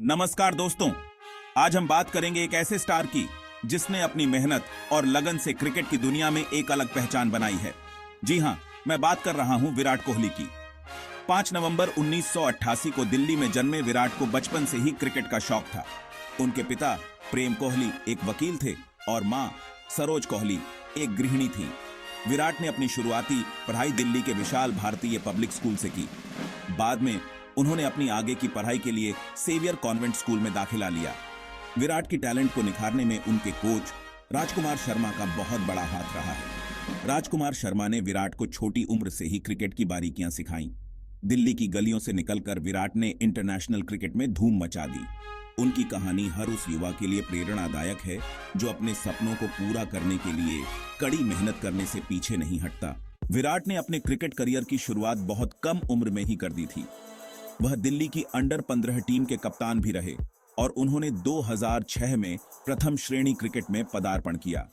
नमस्कार दोस्तों, आज हम बात करेंगे एक ऐसे स्टार की जिसने अपनी मेहनत और लगन से क्रिकेट की दुनिया में एक अलग पहचान बनाई है। जी हां, मैं बात कर रहा हूं विराट कोहली की। 5 नवंबर 1988 को दिल्ली में जन्मे विराट को बचपन से ही क्रिकेट का शौक था। उनके पिता प्रेम कोहली एक वकील थे और मां सरोज कोहली एक गृहिणी थी। विराट ने अपनी शुरुआती पढ़ाई दिल्ली के विशाल भारतीय पब्लिक स्कूल से की। बाद में उन्होंने अपनी आगे की पढ़ाई के लिए सेवियर कॉन्वेंट स्कूल में दाखिला लिया। विराट की टैलेंट को निखारने में उनके कोच राजकुमार शर्मा का बहुत बड़ा हाथ रहा है। राजकुमार शर्मा ने विराट को छोटी उम्र से ही क्रिकेट की बारीकियां सिखाईं। दिल्ली की गलियों से निकलकर विराट ने इंटरनेशनल क्रिकेट में धूम मचा दी। उनकी कहानी हर उस युवा के लिए प्रेरणादायक है जो अपने सपनों को पूरा करने के लिए कड़ी मेहनत करने से पीछे नहीं हटता। विराट ने अपने क्रिकेट करियर की शुरुआत बहुत कम उम्र में ही कर दी थी। वह दिल्ली की अंडर 15 टीम के कप्तान भी रहे और उन्होंने 2006 में प्रथम श्रेणी क्रिकेट में पदार्पण किया।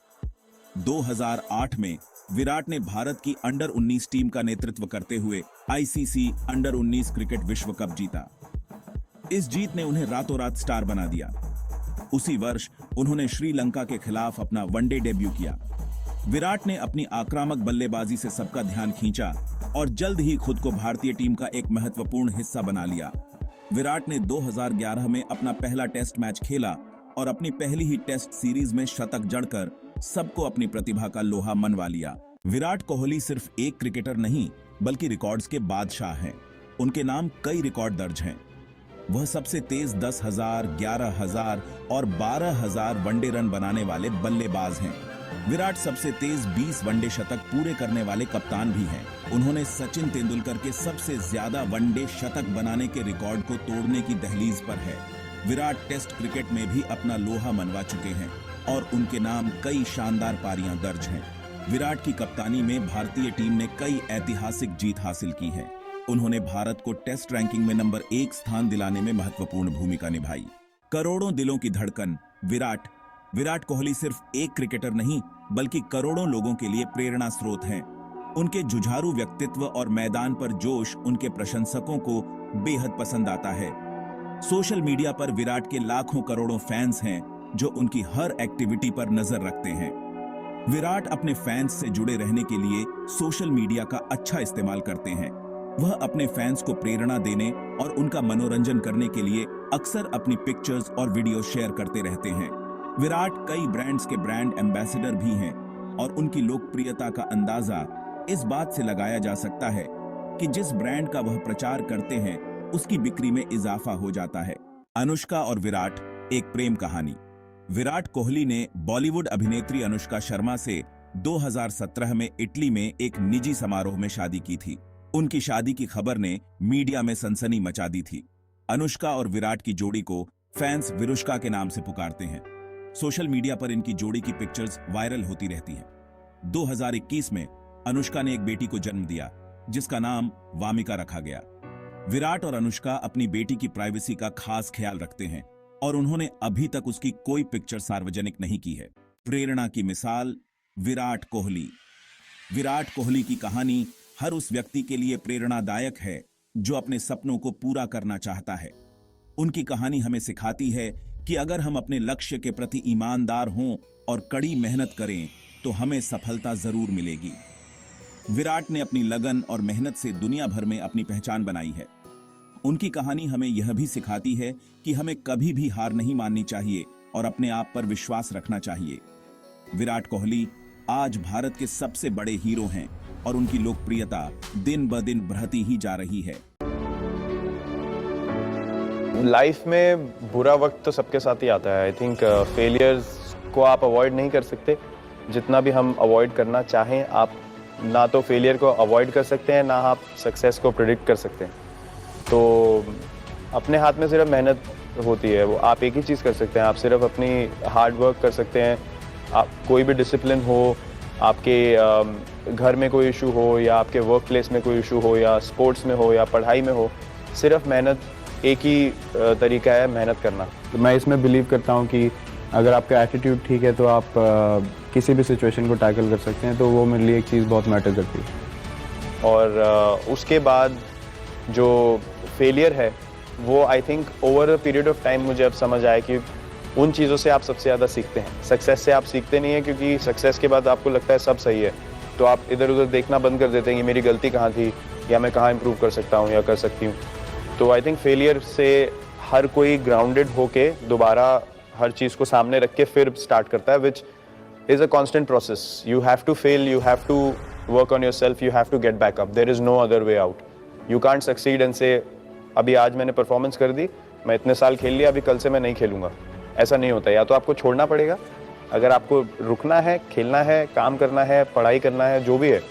2008 में विराट ने भारत की अंडर 19 टीम का नेतृत्व करते हुए आईसीसी अंडर 19 क्रिकेट विश्व कप जीता। इस जीत ने उन्हें रातों रात स्टार बना दिया। उसी वर्ष उन्होंने श्रीलंका के खिलाफ अपना वनडे डेब्यू किया। विराट ने अपनी आक्रामक बल्लेबाजी से सबका ध्यान खींचा और जल्द ही खुद को भारतीय टीम का एक महत्वपूर्ण हिस्सा बना लिया। विराट ने 2011 में अपना पहला टेस्ट मैच खेला और अपनी पहली ही टेस्ट सीरीज में शतक जड़कर सबको अपनी प्रतिभा का लोहा मनवा लिया। विराट कोहली सिर्फ एक क्रिकेटर नहीं बल्कि रिकॉर्ड्स के बादशाह हैं। उनके नाम कई रिकॉर्ड दर्ज हैं। वह सबसे तेज 10,000, 11,000 और 12,000 वनडे रन बनाने वाले बल्लेबाज हैं। विराट सबसे तेज 20 वनडे शतक पूरे करने वाले कप्तान भी हैं। उन्होंने सचिन तेंदुलकर के सबसे ज्यादा वनडे शतक बनाने के रिकॉर्ड को तोड़ने की दहलीज पर है। विराट टेस्ट क्रिकेट में भी अपना लोहा मनवा चुके हैं और उनके नाम कई शानदार पारियां दर्ज हैं। विराट की कप्तानी में भारतीय टीम ने कई ऐतिहासिक जीत हासिल की है। उन्होंने भारत को टेस्ट रैंकिंग में नंबर 1 स्थान दिलाने में महत्वपूर्ण भूमिका निभाई। करोड़ों दिलों की धड़कन विराट कोहली सिर्फ एक क्रिकेटर नहीं बल्कि करोड़ों लोगों के लिए प्रेरणा स्रोत हैं। उनके जुझारू व्यक्तित्व और मैदान पर जोश उनके प्रशंसकों को बेहद पसंद आता है। सोशल मीडिया पर विराट के लाखों करोड़ों फैंस हैं जो उनकी हर एक्टिविटी पर नजर रखते हैं। विराट अपने फैंस से जुड़े रहने के लिए सोशल मीडिया का अच्छा इस्तेमाल करते हैं। वह अपने फैंस को प्रेरणा देने और उनका मनोरंजन करने के लिए अक्सर अपनी पिक्चर्स और वीडियो शेयर करते रहते हैं। विराट कई ब्रांड्स के ब्रांड एम्बेसडर भी हैं और उनकी लोकप्रियता का अंदाजा इस बात से लगाया जा सकता है कि जिस ब्रांड का वह प्रचार करते हैं उसकी बिक्री में इजाफा हो जाता है। अनुष्का और विराट एक प्रेम कहानी। विराट कोहली ने बॉलीवुड अभिनेत्री अनुष्का शर्मा से 2017 में इटली में एक निजी समारोह में शादी की थी। उनकी शादी की खबर ने मीडिया में सनसनी मचा दी थी। अनुष्का और विराट की जोड़ी को फैंस विरुष्का के नाम से पुकारते हैं। सोशल मीडिया पर इनकी जोड़ी की पिक्चर्स वायरल होती रहती हैं। 2021 में अनुष्का ने एक बेटी को जन्म दिया जिसका नाम वामिका रखा गया। विराट और अनुष्का अपनी बेटी की प्राइवेसी का खास ख्याल रखते हैं और उन्होंने अभी तक उसकी कोई पिक्चर सार्वजनिक नहीं की है। प्रेरणा की मिसाल विराट कोहली। विराट कोहली की कहानी हर उस व्यक्ति के लिए प्रेरणादायक है जो अपने सपनों को पूरा करना चाहता है। उनकी कहानी हमें सिखाती है कि अगर हम अपने लक्ष्य के प्रति ईमानदार हों और कड़ी मेहनत करें तो हमें सफलता जरूर मिलेगी। विराट ने अपनी लगन और मेहनत से दुनिया भर में अपनी पहचान बनाई है। उनकी कहानी हमें यह भी सिखाती है कि हमें कभी भी हार नहीं माननी चाहिए और अपने आप पर विश्वास रखना चाहिए। विराट कोहली आज भारत के सबसे बड़े हीरो हैं और उनकी लोकप्रियता दिन ब दिन बढ़ती ही जा रही है। लाइफ में बुरा वक्त तो सबके साथ ही आता है। आई थिंक फेलियर्स को आप अवॉइड नहीं कर सकते। जितना भी हम अवॉइड करना चाहें, आप ना तो फेलियर को अवॉइड कर सकते हैं ना आप सक्सेस को प्रेडिक्ट कर सकते हैं। तो अपने हाथ में सिर्फ मेहनत होती है। वो आप एक ही चीज़ कर सकते हैं, आप सिर्फ अपनी हार्ड वर्क कर सकते हैं। आप कोई भी डिसिप्लिन हो, आपके घर में कोई इशू हो या आपके वर्क प्लेस में कोई इशू हो या स्पोर्ट्स में हो या पढ़ाई में हो, सिर्फ मेहनत एक ही तरीका है मेहनत करना। तो मैं इसमें बिलीव करता हूँ कि अगर आपका एटीट्यूड ठीक है तो आप किसी भी सिचुएशन को टैकल कर सकते हैं। तो वो मेरे लिए एक चीज़ बहुत मैटर करती है। और उसके बाद जो फेलियर है वो I think over a period of time मुझे अब समझ आया कि उन चीज़ों से आप सबसे ज़्यादा सीखते हैं। सक्सेस से आप सीखते नहीं है, क्योंकि सक्सेस के बाद आपको लगता है सब सही है, तो आप इधर उधर देखना बंद कर देते हैं कि मेरी गलती कहाँ थी या मैं कहाँ इंप्रूव कर सकता हूँ या कर सकती हूँ। तो आई थिंक फेलियर से हर कोई ग्राउंडेड होके दोबारा हर चीज़ को सामने रख के फिर स्टार्ट करता है, which is a constant process. You have to fail, you have to work on your self, you have to get back up, there is no other way out. You can't succeed and say अभी आज मैंने performance कर दी, मैं इतने साल खेल लिया, अभी कल से मैं नहीं खेलूंगा, ऐसा नहीं होता। या तो आपको छोड़ना पड़ेगा, अगर आपको रुकना है, खेलना है, काम करना है, पढ़ाई करना है, जो भी है,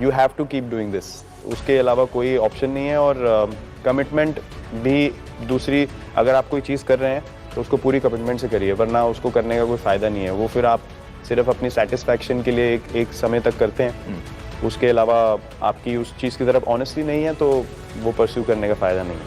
you have to keep doing this. उसके अलावा कोई ऑप्शन नहीं है। और कमिटमेंट भी दूसरी, अगर आप कोई चीज़ कर रहे हैं तो उसको पूरी कमिटमेंट से करिए, वरना उसको करने का कोई फ़ायदा नहीं है। वो फिर आप सिर्फ अपनी सेटिस्फैक्शन के लिए एक समय तक करते हैं, उसके अलावा आपकी उस चीज़ की तरफ ऑनेस्टी नहीं है, तो वो परस्यू करने का फ़ायदा नहीं है।